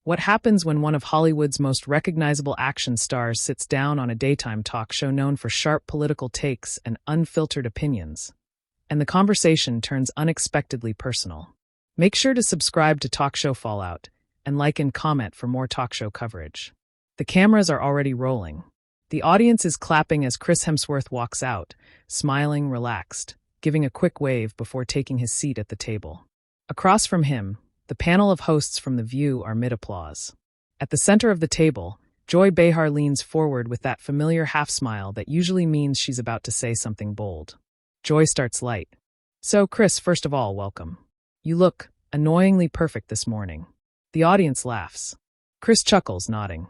What happens when one of Hollywood's most recognizable action stars sits down on a daytime talk show known for sharp political takes and unfiltered opinions, and the conversation turns unexpectedly personal? Make sure to subscribe to Talk Show Fallout and like and comment for more talk show coverage. The cameras are already rolling. The audience is clapping as Chris Hemsworth walks out, smiling, relaxed, giving a quick wave before taking his seat at the table. Across from him, the panel of hosts from The View are mid-applause. At the center of the table, Joy Behar leans forward with that familiar half-smile that usually means she's about to say something bold. Joy starts light. "So, Chris, first of all, welcome. You look annoyingly perfect this morning." The audience laughs. Chris chuckles, nodding.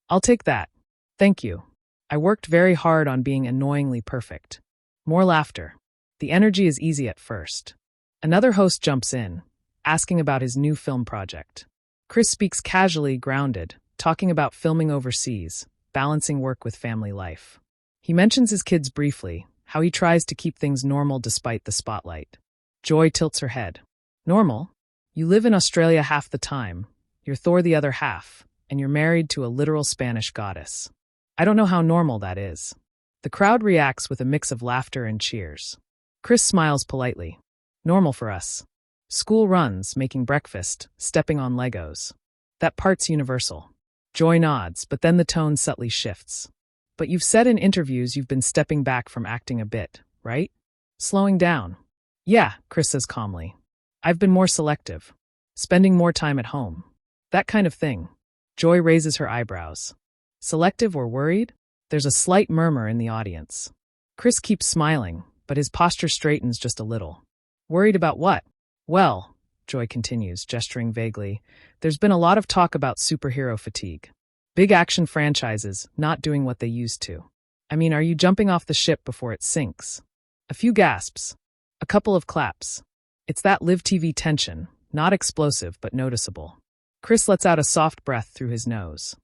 "I'll take that. Thank you. I worked very hard on being annoyingly perfect." More laughter. The energy is easy at first. Another host jumps in, asking about his new film project. Chris speaks casually, grounded, talking about filming overseas, balancing work with family life. He mentions his kids briefly, how he tries to keep things normal despite the spotlight. Joy tilts her head. "Normal? You live in Australia half the time, you're Thor the other half, and you're married to a literal Spanish goddess. I don't know how normal that is." The crowd reacts with a mix of laughter and cheers. Chris smiles politely. "Normal for us. School runs, making breakfast, stepping on Legos. That part's universal." Joy nods, but then the tone subtly shifts. "But you've said in interviews you've been stepping back from acting a bit, right? Slowing down." "Yeah," Chris says calmly. "I've been more selective. Spending more time at home. That kind of thing." Joy raises her eyebrows. Selective or worried? There's a slight murmur in the audience. Chris keeps smiling, but his posture straightens just a little. "Worried about what?" "Well," Joy continues, gesturing vaguely, "there's been a lot of talk about superhero fatigue. Big action franchises not doing what they used to. I mean, are you jumping off the ship before it sinks?" A few gasps. A couple of claps. It's that live TV tension, not explosive but noticeable. Chris lets out a soft breath through his nose.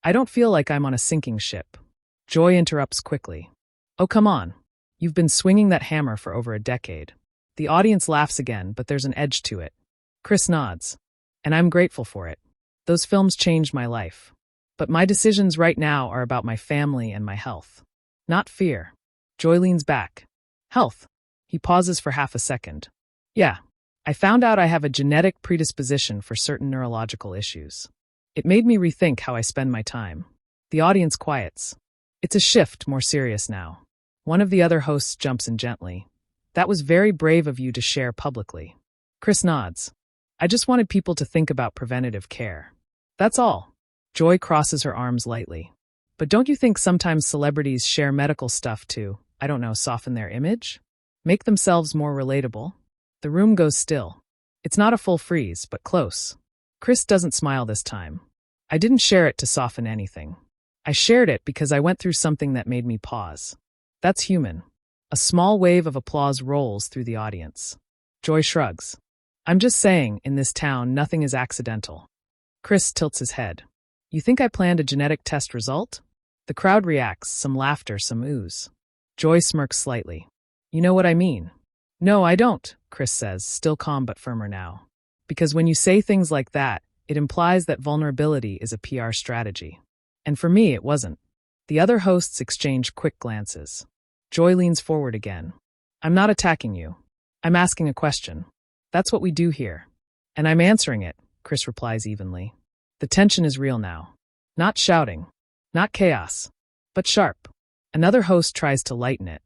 "I don't feel like I'm on a sinking ship." Joy interrupts quickly. "Oh, come on. You've been swinging that hammer for over a decade." The audience laughs again, but there's an edge to it. Chris nods. "And I'm grateful for it. Those films changed my life. But my decisions right now are about my family and my health. Not fear." Joy leans back. "Health." He pauses for half a second. "Yeah. I found out I have a genetic predisposition for certain neurological issues. It made me rethink how I spend my time." The audience quiets. It's a shift, more serious now. One of the other hosts jumps in gently. "That was very brave of you to share publicly." Chris nods. "I just wanted people to think about preventative care. That's all." Joy crosses her arms lightly. "But don't you think sometimes celebrities share medical stuff to, I don't know, soften their image? Make themselves more relatable?" The room goes still. It's not a full freeze, but close. Chris doesn't smile this time. "I didn't share it to soften anything. I shared it because I went through something that made me pause." That's human. A small wave of applause rolls through the audience. Joy shrugs. "I'm just saying, in this town, nothing is accidental." Chris tilts his head. "You think I planned a genetic test result?" The crowd reacts, some laughter, some oohs. Joy smirks slightly. "You know what I mean?" "No, I don't," Chris says, still calm but firmer now. "Because when you say things like that, it implies that vulnerability is a PR strategy. And for me, it wasn't." The other hosts exchange quick glances. Joy leans forward again. "I'm not attacking you. I'm asking a question. That's what we do here. And I'm answering it," Chris replies evenly. The tension is real now. Not shouting. Not chaos. But sharp. Another host tries to lighten it.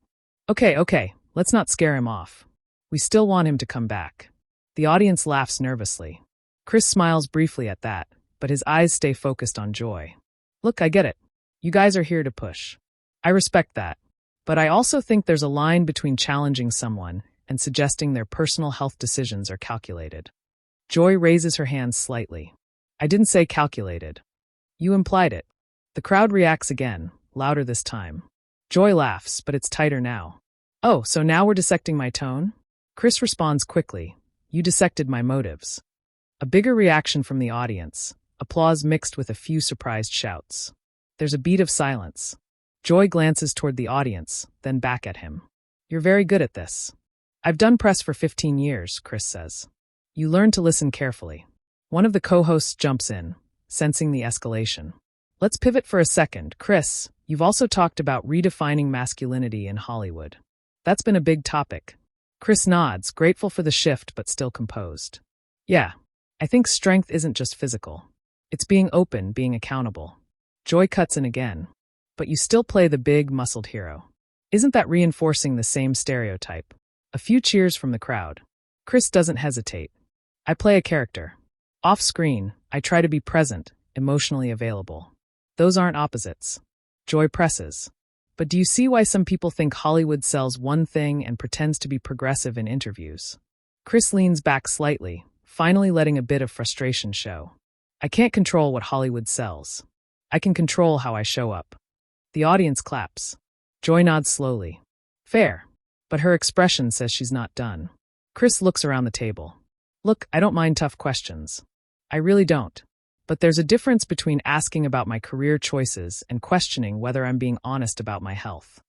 Okay, let's not scare him off. We still want him to come back." The audience laughs nervously. Chris smiles briefly at that, but his eyes stay focused on Joy. "Look, I get it. You guys are here to push. I respect that. But I also think there's a line between challenging someone and suggesting their personal health decisions are calculated." Joy raises her hands slightly. "I didn't say calculated. You implied it." The crowd reacts again, louder this time. Joy laughs, but it's tighter now. "Oh, so now we're dissecting my tone?" Chris responds quickly. "You dissected my motives." A bigger reaction from the audience, applause mixed with a few surprised shouts. There's a beat of silence. Joy glances toward the audience, then back at him. "You're very good at this." "I've done press for 15 years, Chris says. "You learn to listen carefully." One of the co-hosts jumps in. sensing the escalation. Let's pivot for a second. Chris, you've also talked about redefining masculinity in Hollywood. That's been a big topic. Chris nods, grateful for the shift but still composed. Yeah, I think strength isn't just physical. It's being open, being accountable. Joy cuts in again. But you still play the big, muscled hero. Isn't that reinforcing the same stereotype? A few cheers from the crowd. Chris doesn't hesitate. I play a character. Off screen, I try to be present, emotionally available. Those aren't opposites. Joy presses. But do you see why some people think Hollywood sells one thing and pretends to be progressive in interviews? Chris leans back slightly, finally letting a bit of frustration show. I can't control what Hollywood sells. I can control how I show up. The audience claps. Joy nods slowly. Fair. But her expression says she's not done. Chris looks around the table. Look, I don't mind tough questions. I really don't. But there's a difference between asking about my career choices and questioning whether I'm being honest about my health.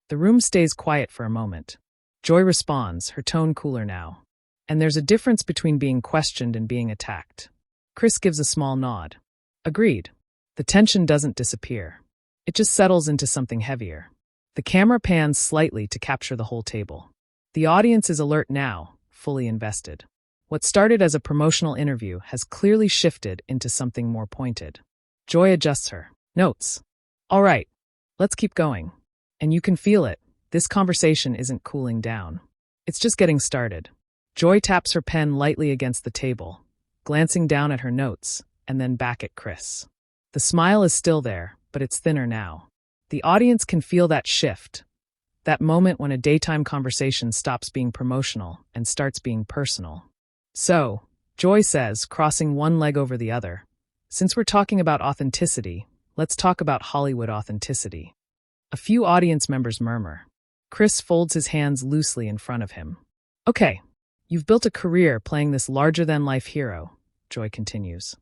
The room stays quiet for a moment. Joy responds, her tone cooler now. And there's a difference between being questioned and being attacked. Chris gives a small nod. Agreed. The tension doesn't disappear. It just settles into something heavier. The camera pans slightly to capture the whole table. The audience is alert now, fully invested. What started as a promotional interview has clearly shifted into something more pointed. Joy adjusts her notes. All right, let's keep going. And you can feel it. This conversation isn't cooling down. It's just getting started. Joy taps her pen lightly against the table, glancing down at her notes and then back at Chris. The smile is still there, but it's thinner now. The audience can feel that shift, that moment when a daytime conversation stops being promotional and starts being personal. So, Joy says, crossing one leg over the other, since we're talking about authenticity, let's talk about Hollywood authenticity. A few audience members murmur. Chris folds his hands loosely in front of him. Okay, you've built a career playing this larger-than-life hero, Joy continues.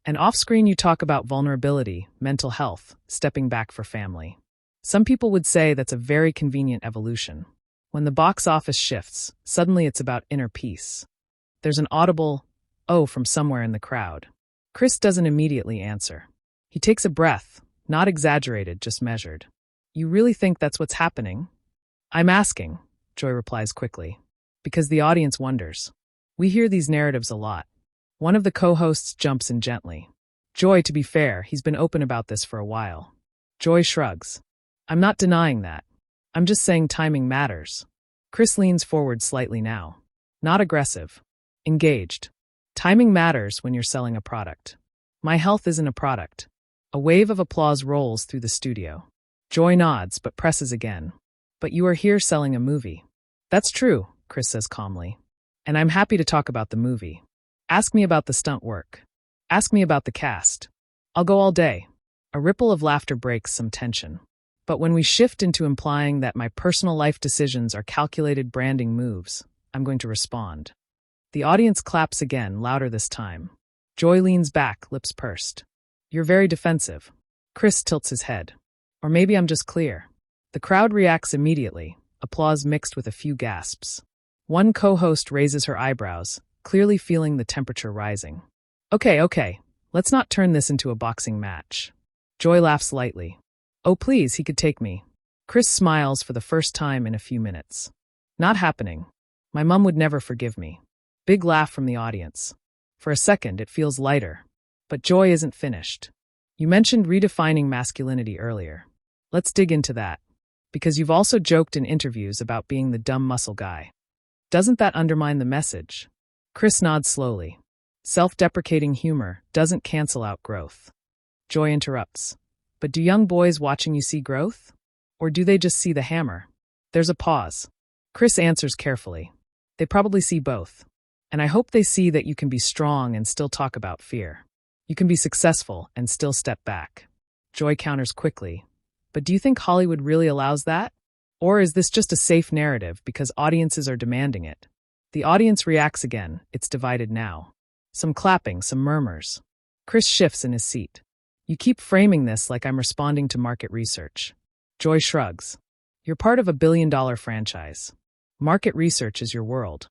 And off-screen you talk about vulnerability, mental health, stepping back for family. Some people would say that's a very convenient evolution. When the box office shifts, suddenly it's about inner peace. There's an audible, "oh," from somewhere in the crowd. Chris doesn't immediately answer. He takes a breath, not exaggerated, just measured. You really think that's what's happening? I'm asking, Joy replies quickly, because the audience wonders. We hear these narratives a lot. One of the co-hosts jumps in gently. Joy, to be fair, he's been open about this for a while. Joy shrugs. I'm not denying that. I'm just saying timing matters. Chris leans forward slightly now. Not aggressive. Engaged. Timing matters when you're selling a product. My health isn't a product. A wave of applause rolls through the studio. Joy nods but presses again. But you are here selling a movie. That's true, Chris says calmly. And I'm happy to talk about the movie. Ask me about the stunt work. Ask me about the cast. I'll go all day. A ripple of laughter breaks some tension. But when we shift into implying that my personal life decisions are calculated branding moves, I'm going to respond. The audience claps again, louder this time. Joy leans back, lips pursed. You're very defensive. Chris tilts his head. Or maybe I'm just clear. The crowd reacts immediately, applause mixed with a few gasps. One co-host raises her eyebrows, clearly feeling the temperature rising. Okay, let's not turn this into a boxing match. Joy laughs lightly. Oh please, he could take me. Chris smiles for the first time in a few minutes. Not happening. My mom would never forgive me. Big laugh from the audience. For a second, it feels lighter. But Joy isn't finished. You mentioned redefining masculinity earlier. Let's dig into that. Because you've also joked in interviews about being the dumb muscle guy. Doesn't that undermine the message? Chris nods slowly. Self-deprecating humor doesn't cancel out growth. Joy interrupts. But do young boys watching you see growth? Or do they just see the hammer? There's a pause. Chris answers carefully. They probably see both. And I hope they see that you can be strong and still talk about fear. You can be successful and still step back. Joy counters quickly. But do you think Hollywood really allows that? Or is this just a safe narrative because audiences are demanding it? The audience reacts again. It's divided now. Some clapping, some murmurs. Chris shifts in his seat. You keep framing this like I'm responding to market research. Joy shrugs. You're part of a billion-dollar franchise. Market research is your world.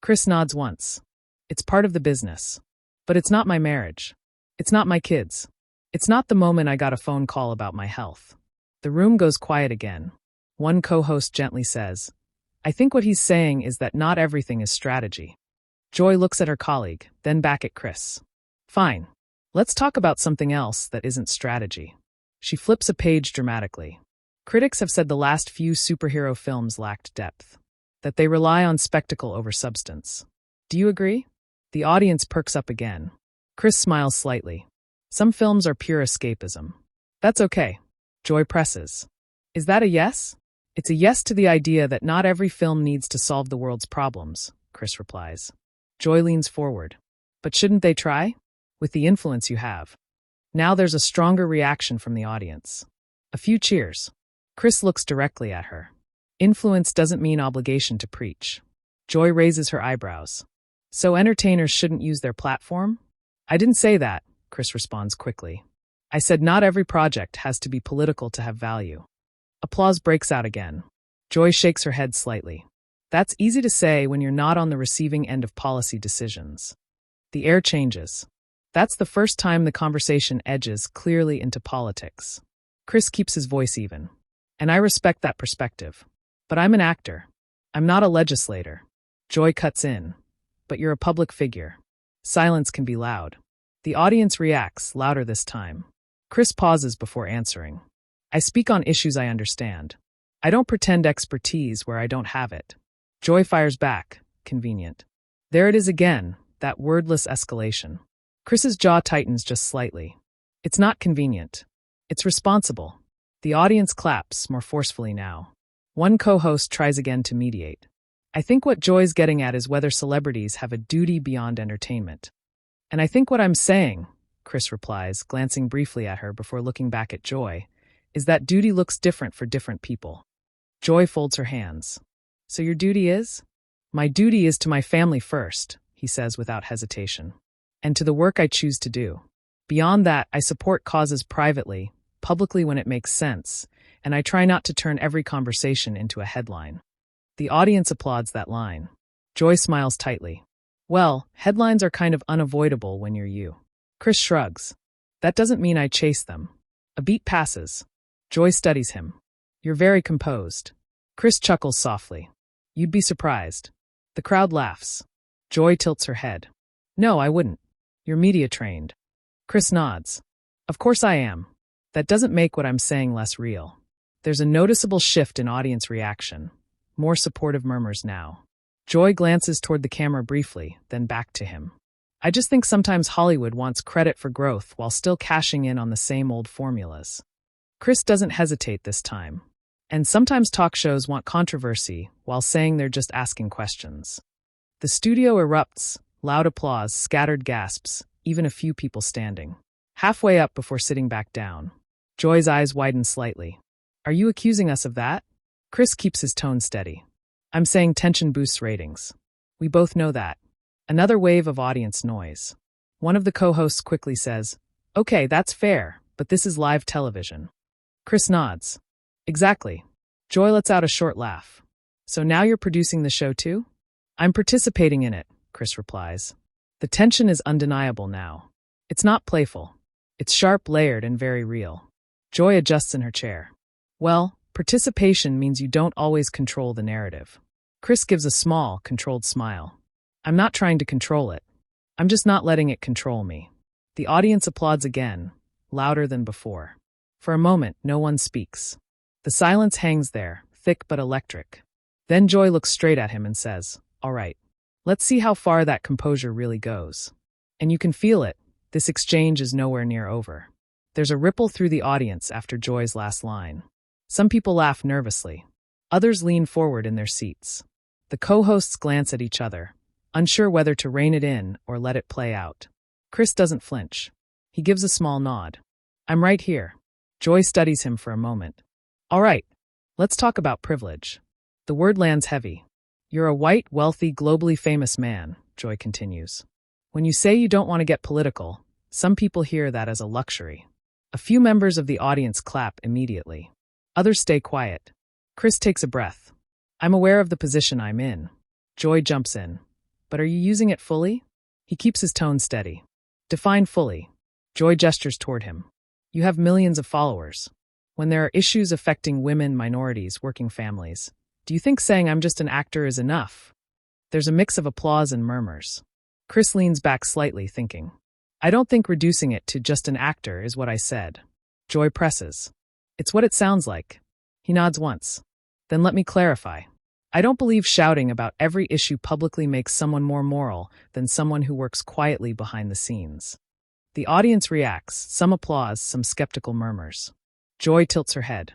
Chris nods once. It's part of the business. But it's not my marriage. It's not my kids. It's not the moment I got a phone call about my health. The room goes quiet again. One co-host gently says, I think what he's saying is that not everything is strategy. Joy looks at her colleague, then back at Chris. Fine. Let's talk about something else that isn't strategy. She flips a page dramatically. Critics have said the last few superhero films lacked depth, that they rely on spectacle over substance. Do you agree? The audience perks up again. Chris smiles slightly. Some films are pure escapism. That's okay. Joy presses. Is that a yes? It's a yes to the idea that not every film needs to solve the world's problems, Chris replies. Joy leans forward. But shouldn't they try? With the influence you have. Now there's a stronger reaction from the audience. A few cheers. Chris looks directly at her. Influence doesn't mean obligation to preach. Joy raises her eyebrows. So entertainers shouldn't use their platform? I didn't say that, Chris responds quickly. I said not every project has to be political to have value. Applause breaks out again. Joy shakes her head slightly. That's easy to say when you're not on the receiving end of policy decisions. The air changes. That's the first time the conversation edges clearly into politics. Chris keeps his voice even. And I respect that perspective. But I'm an actor. I'm not a legislator. Joy cuts in. But you're a public figure. Silence can be loud. The audience reacts, louder this time. Chris pauses before answering. I speak on issues I understand. I don't pretend expertise where I don't have it. Joy fires back, convenient. There it is again, that wordless escalation. Chris's jaw tightens just slightly. It's not convenient. It's responsible. The audience claps, more forcefully now. One co-host tries again to mediate. I think what Joy's getting at is whether celebrities have a duty beyond entertainment. And I think what I'm saying, Chris replies, glancing briefly at her before looking back at Joy, is that duty looks different for different people. Joy folds her hands. So your duty is? My duty is to my family first, he says without hesitation. And to the work I choose to do. Beyond that, I support causes privately, publicly when it makes sense, and I try not to turn every conversation into a headline. The audience applauds that line. Joy smiles tightly. Well, headlines are kind of unavoidable when you're you. Chris shrugs. That doesn't mean I chase them. A beat passes. Joy studies him. You're very composed. Chris chuckles softly. You'd be surprised. The crowd laughs. Joy tilts her head. No, I wouldn't. You're media trained. Chris nods. Of course I am. That doesn't make what I'm saying less real. There's a noticeable shift in audience reaction. More supportive murmurs now. Joy glances toward the camera briefly, then back to him. I just think sometimes Hollywood wants credit for growth while still cashing in on the same old formulas. Chris doesn't hesitate this time. And sometimes talk shows want controversy while saying they're just asking questions. The studio erupts, loud applause, scattered gasps, even a few people standing. Halfway up before sitting back down. Joy's eyes widen slightly. Are you accusing us of that? Chris keeps his tone steady. I'm saying tension boosts ratings. We both know that. Another wave of audience noise. One of the co-hosts quickly says, Okay, that's fair, but this is live television. Chris nods. Exactly. Joy lets out a short laugh. So now you're producing the show too? I'm participating in it, Chris replies. The tension is undeniable now. It's not playful. It's sharp, layered, and very real. Joy adjusts in her chair. Well, participation means you don't always control the narrative. Chris gives a small, controlled smile. I'm not trying to control it. I'm just not letting it control me. The audience applauds again, louder than before. For a moment, no one speaks. The silence hangs there, thick but electric. Then Joy looks straight at him and says, All right, let's see how far that composure really goes. And you can feel it. This exchange is nowhere near over. There's a ripple through the audience after Joy's last line. Some people laugh nervously. Others lean forward in their seats. The co-hosts glance at each other, unsure whether to rein it in or let it play out. Chris doesn't flinch. He gives a small nod. I'm right here. Joy studies him for a moment. All right, let's talk about privilege. The word lands heavy. You're a white, wealthy, globally famous man, Joy continues. When you say you don't want to get political, some people hear that as a luxury. A few members of the audience clap immediately. Others stay quiet. Chris takes a breath. I'm aware of the position I'm in. Joy jumps in. But are you using it fully? He keeps his tone steady. Define fully. Joy gestures toward him. You have millions of followers. When there are issues affecting women, minorities, working families, do you think saying I'm just an actor is enough? There's a mix of applause and murmurs. Chris leans back slightly, thinking. I don't think reducing it to just an actor is what I said. Joy presses. It's what it sounds like. He nods once. Then let me clarify. I don't believe shouting about every issue publicly makes someone more moral than someone who works quietly behind the scenes. The audience reacts, some applause, some skeptical murmurs. Joy tilts her head.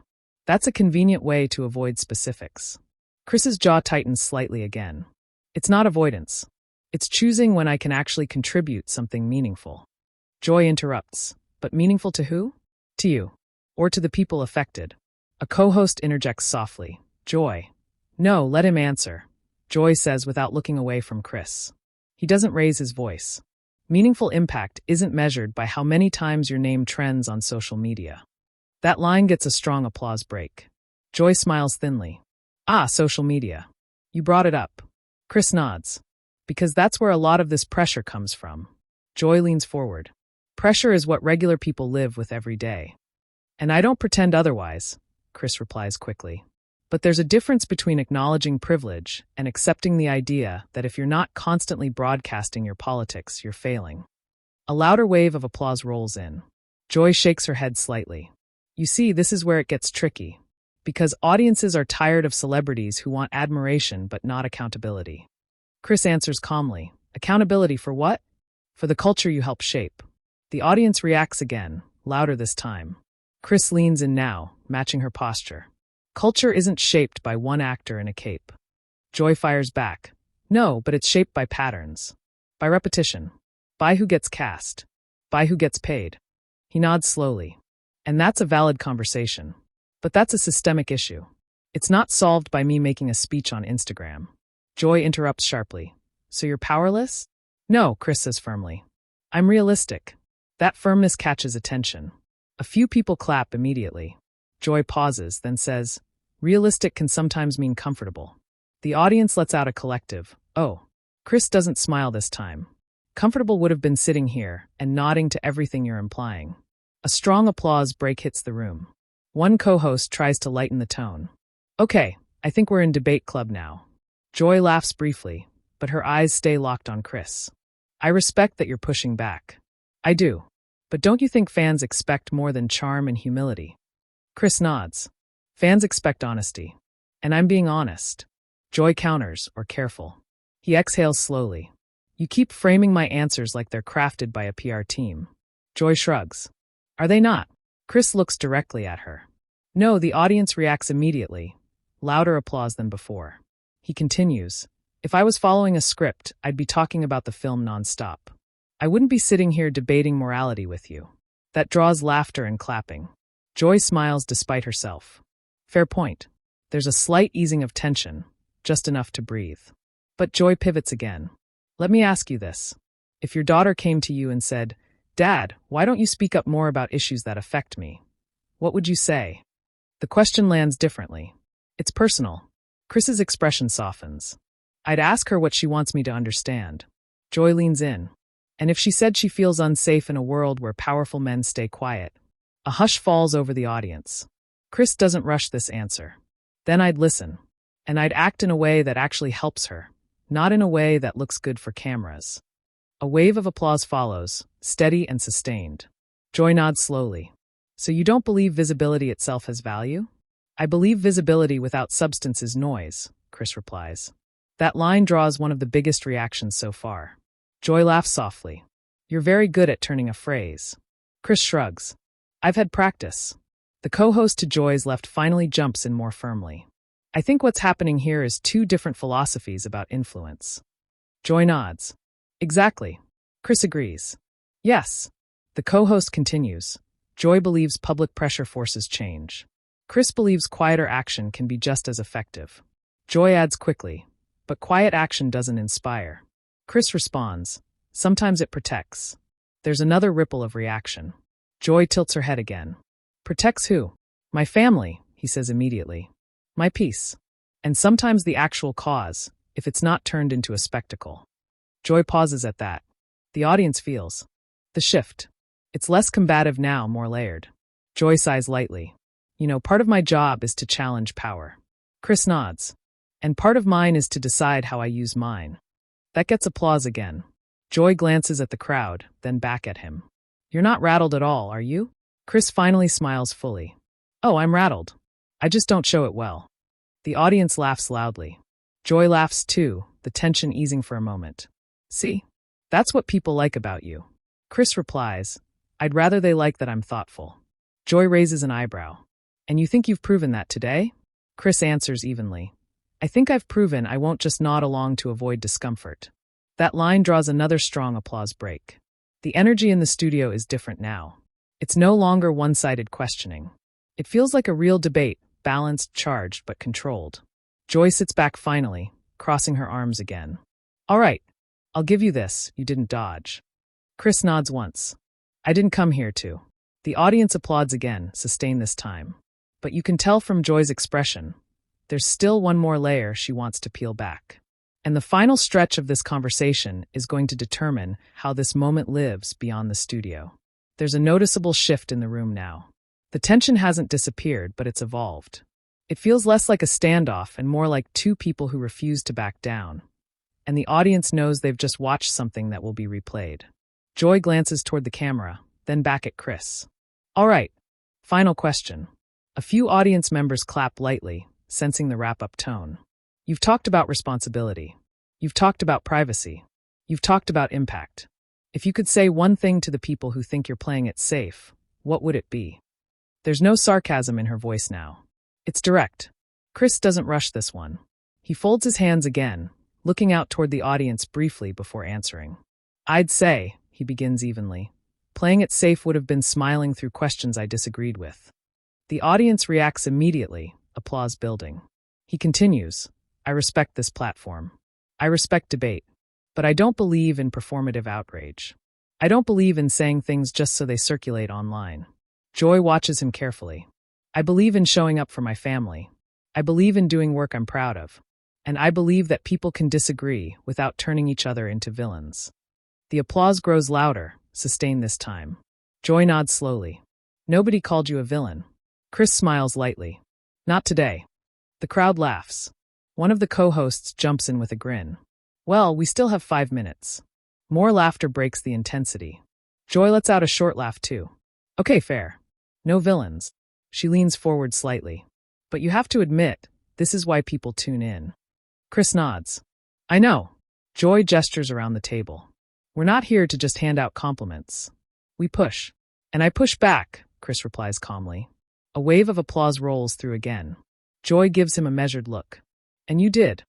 That's a convenient way to avoid specifics. Chris's jaw tightens slightly again. It's not avoidance. It's choosing when I can actually contribute something meaningful. Joy interrupts. But meaningful to who? To you. Or to the people affected. A co-host interjects softly. Joy. No, let him answer. Joy says without looking away from Chris. He doesn't raise his voice. Meaningful impact isn't measured by how many times your name trends on social media. That line gets a strong applause break. Joy smiles thinly. Ah, social media. You brought it up. Chris nods. Because that's where a lot of this pressure comes from. Joy leans forward. Pressure is what regular people live with every day. And I don't pretend otherwise, Chris replies quickly. But there's a difference between acknowledging privilege and accepting the idea that if you're not constantly broadcasting your politics, you're failing. A louder wave of applause rolls in. Joy shakes her head slightly. You see, this is where it gets tricky. Because audiences are tired of celebrities who want admiration but not accountability. Chris answers calmly. Accountability for what? For the culture you help shape. The audience reacts again, louder this time. Chris leans in now, matching her posture. Culture isn't shaped by one actor in a cape. Joy fires back. No, but it's shaped by patterns. By repetition. By who gets cast. By who gets paid. He nods slowly. And that's a valid conversation. But that's a systemic issue. It's not solved by me making a speech on Instagram. Joy interrupts sharply. So you're powerless? No, Chris says firmly. I'm realistic. That firmness catches attention. A few people clap immediately. Joy pauses, then says, realistic can sometimes mean comfortable. The audience lets out a collective, oh. Chris doesn't smile this time. Comfortable would have been sitting here and nodding to everything you're implying. A strong applause break hits the room. One co-host tries to lighten the tone. Okay, I think we're in debate club now. Joy laughs briefly, but her eyes stay locked on Chris. I respect that you're pushing back. I do. But don't you think fans expect more than charm and humility? Chris nods. Fans expect honesty. And I'm being honest. Joy counters, or careful. He exhales slowly. You keep framing my answers like they're crafted by a PR team. Joy shrugs. Are they not? Chris looks directly at her. No, the audience reacts immediately. Louder applause than before. He continues. If I was following a script, I'd be talking about the film nonstop. I wouldn't be sitting here debating morality with you. That draws laughter and clapping. Joy smiles despite herself. Fair point. There's a slight easing of tension, just enough to breathe. But Joy pivots again. Let me ask you this. If your daughter came to you and said, Dad, why don't you speak up more about issues that affect me? What would you say? The question lands differently. It's personal. Chris's expression softens. I'd ask her what she wants me to understand. Joy leans in. And if she said she feels unsafe in a world where powerful men stay quiet, a hush falls over the audience. Chris doesn't rush this answer. Then I'd listen. And I'd act in a way that actually helps her, not in a way that looks good for cameras. A wave of applause follows, steady and sustained. Joy nods slowly. So you don't believe visibility itself has value? I believe visibility without substance is noise, Chris replies. That line draws one of the biggest reactions so far. Joy laughs softly. You're very good at turning a phrase. Chris shrugs. I've had practice. The co-host to Joy's left finally jumps in more firmly. I think what's happening here is two different philosophies about influence. Joy nods. Exactly. Chris agrees. Yes. The co-host continues. Joy believes public pressure forces change. Chris believes quieter action can be just as effective. Joy adds quickly. But quiet action doesn't inspire. Chris responds. Sometimes it protects. There's another ripple of reaction. Joy tilts her head again. Protects who? My family, he says immediately. My peace. And sometimes the actual cause, if it's not turned into a spectacle. Joy pauses at that. The audience feels the shift. It's less combative now, more layered. Joy sighs lightly. Part of my job is to challenge power. Chris nods. And part of mine is to decide how I use mine. That gets applause again. Joy glances at the crowd, then back at him. You're not rattled at all, are you? Chris finally smiles fully. Oh, I'm rattled. I just don't show it well. The audience laughs loudly. Joy laughs too, the tension easing for a moment. See? That's what people like about you. Chris replies, I'd rather they like that I'm thoughtful. Joy raises an eyebrow. And you think you've proven that today? Chris answers evenly. I think I've proven I won't just nod along to avoid discomfort. That line draws another strong applause break. The energy in the studio is different now. It's no longer one-sided questioning. It feels like a real debate, balanced, charged, but controlled. Joy sits back finally, crossing her arms again. All right, I'll give you this, you didn't dodge. Chris nods once. I didn't come here to. The audience applauds again, sustained this time. But you can tell from Joy's expression, there's still one more layer she wants to peel back. And the final stretch of this conversation is going to determine how this moment lives beyond the studio. There's a noticeable shift in the room now. The tension hasn't disappeared, but it's evolved. It feels less like a standoff and more like two people who refuse to back down. And the audience knows they've just watched something that will be replayed. Joy glances toward the camera, then back at Chris. All right, final question. A few audience members clap lightly, sensing the wrap-up tone. You've talked about responsibility. You've talked about privacy. You've talked about impact. If you could say one thing to the people who think you're playing it safe, what would it be? There's no sarcasm in her voice now. It's direct. Chris doesn't rush this one. He folds his hands again, looking out toward the audience briefly before answering. I'd say, he begins evenly, playing it safe would have been smiling through questions I disagreed with. The audience reacts immediately, applause building. He continues, I respect this platform. I respect debate. But I don't believe in performative outrage. I don't believe in saying things just so they circulate online. Joy watches him carefully. I believe in showing up for my family. I believe in doing work I'm proud of. And I believe that people can disagree without turning each other into villains. The applause grows louder, sustained this time. Joy nods slowly. Nobody called you a villain. Chris smiles lightly. Not today. The crowd laughs. One of the co-hosts jumps in with a grin. Well, we still have 5 minutes. More laughter breaks the intensity. Joy lets out a short laugh too. Okay, fair. No villains. She leans forward slightly. But you have to admit, this is why people tune in. Chris nods. I know. Joy gestures around the table. We're not here to just hand out compliments. We push. And I push back, Chris replies calmly. A wave of applause rolls through again. Joy gives him a measured look. And you did.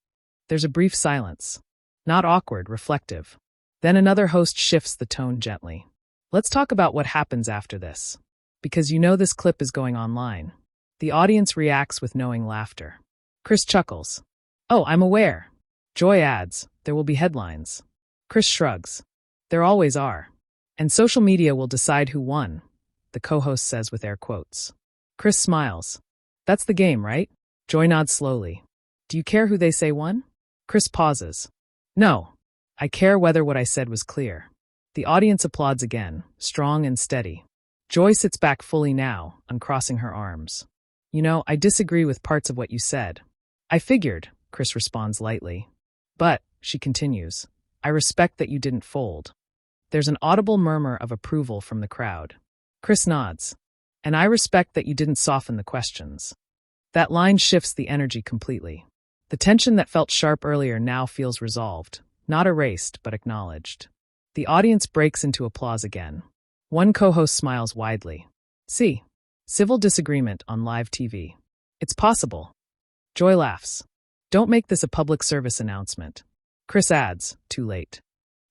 There's a brief silence. Not awkward, reflective. Then another host shifts the tone gently. Let's talk about what happens after this. Because you know this clip is going online. The audience reacts with knowing laughter. Chris chuckles. Oh, I'm aware. Joy adds, there will be headlines. Chris shrugs. There always are. And social media will decide who won, the co-host says with air quotes. Chris smiles. That's the game, right? Joy nods slowly. Do you care who they say won? Chris pauses. No. I care whether what I said was clear. The audience applauds again, strong and steady. Joy sits back fully now, uncrossing her arms. I disagree with parts of what you said. I figured, Chris responds lightly. But, she continues, I respect that you didn't fold. There's an audible murmur of approval from the crowd. Chris nods. And I respect that you didn't soften the questions. That line shifts the energy completely. The tension that felt sharp earlier now feels resolved, not erased, but acknowledged. The audience breaks into applause again. One co-host smiles widely. See, civil disagreement on live TV. It's possible. Joy laughs. Don't make this a public service announcement. Chris adds, too late.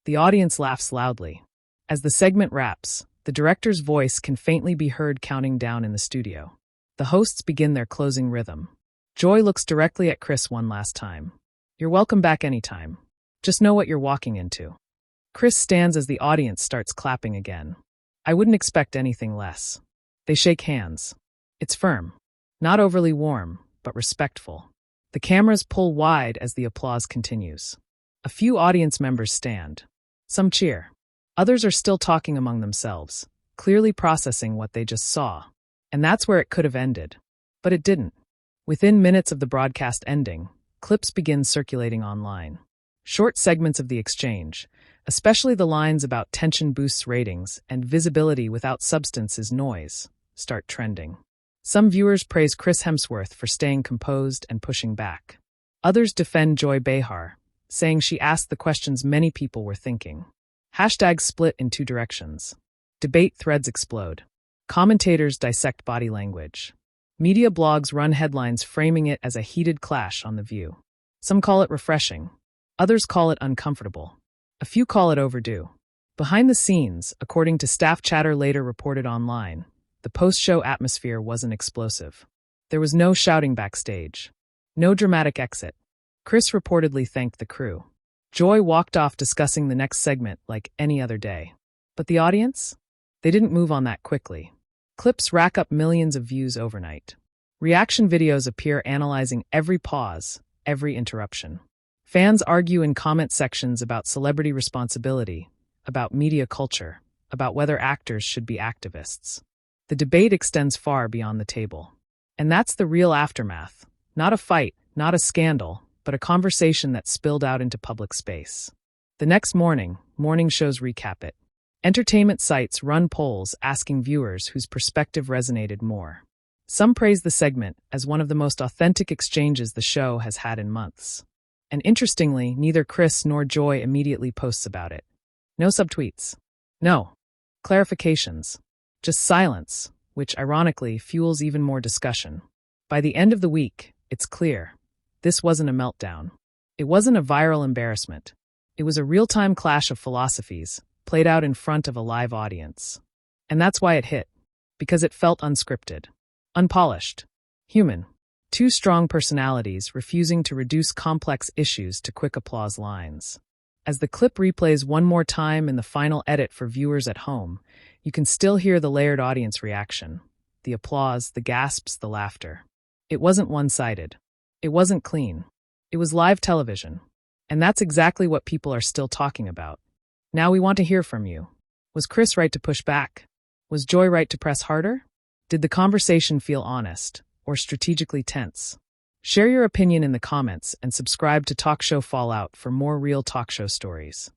The audience laughs loudly. As the segment wraps, the director's voice can faintly be heard counting down in the studio. The hosts begin their closing rhythm. Joy looks directly at Chris one last time. You're welcome back anytime. Just know what you're walking into. Chris stands as the audience starts clapping again. I wouldn't expect anything less. They shake hands. It's firm. Not overly warm, but respectful. The cameras pull wide as the applause continues. A few audience members stand. Some cheer. Others are still talking among themselves, clearly processing what they just saw. And that's where it could have ended. But it didn't. Within minutes of the broadcast ending, clips begin circulating online. Short segments of the exchange, especially the lines about tension boosts ratings and visibility without substance is noise, start trending. Some viewers praise Chris Hemsworth for staying composed and pushing back. Others defend Joy Behar, saying she asked the questions many people were thinking. Hashtags split in two directions. Debate threads explode. Commentators dissect body language. Media blogs run headlines framing it as a heated clash on The View. Some call it refreshing. Others call it uncomfortable. A few call it overdue. Behind the scenes, according to staff chatter later reported online, the post-show atmosphere wasn't explosive. There was no shouting backstage. No dramatic exit. Chris reportedly thanked the crew. Joy walked off discussing the next segment like any other day. But the audience? They didn't move on that quickly. Clips rack up millions of views overnight. Reaction videos appear analyzing every pause, every interruption. Fans argue in comment sections about celebrity responsibility, about media culture, about whether actors should be activists. The debate extends far beyond the table. And that's the real aftermath. Not a fight, not a scandal, but a conversation that spilled out into public space. The next morning, morning shows recap it. Entertainment sites run polls asking viewers whose perspective resonated more. Some praise the segment as one of the most authentic exchanges the show has had in months. And interestingly, neither Chris nor Joy immediately posts about it. No subtweets. No clarifications. Just silence, which ironically fuels even more discussion. By the end of the week, it's clear. This wasn't a meltdown. It wasn't a viral embarrassment. It was a real-time clash of philosophies, played out in front of a live audience. And that's why it hit. Because it felt unscripted. Unpolished. Human. Two strong personalities refusing to reduce complex issues to quick applause lines. As the clip replays one more time in the final edit for viewers at home, you can still hear the layered audience reaction. The applause, the gasps, the laughter. It wasn't one-sided. It wasn't clean. It was live television. And that's exactly what people are still talking about. Now we want to hear from you. Was Chris right to push back? Was Joy right to press harder? Did the conversation feel honest or strategically tense? Share your opinion in the comments and subscribe to Talk Show Fallout for more real talk show stories.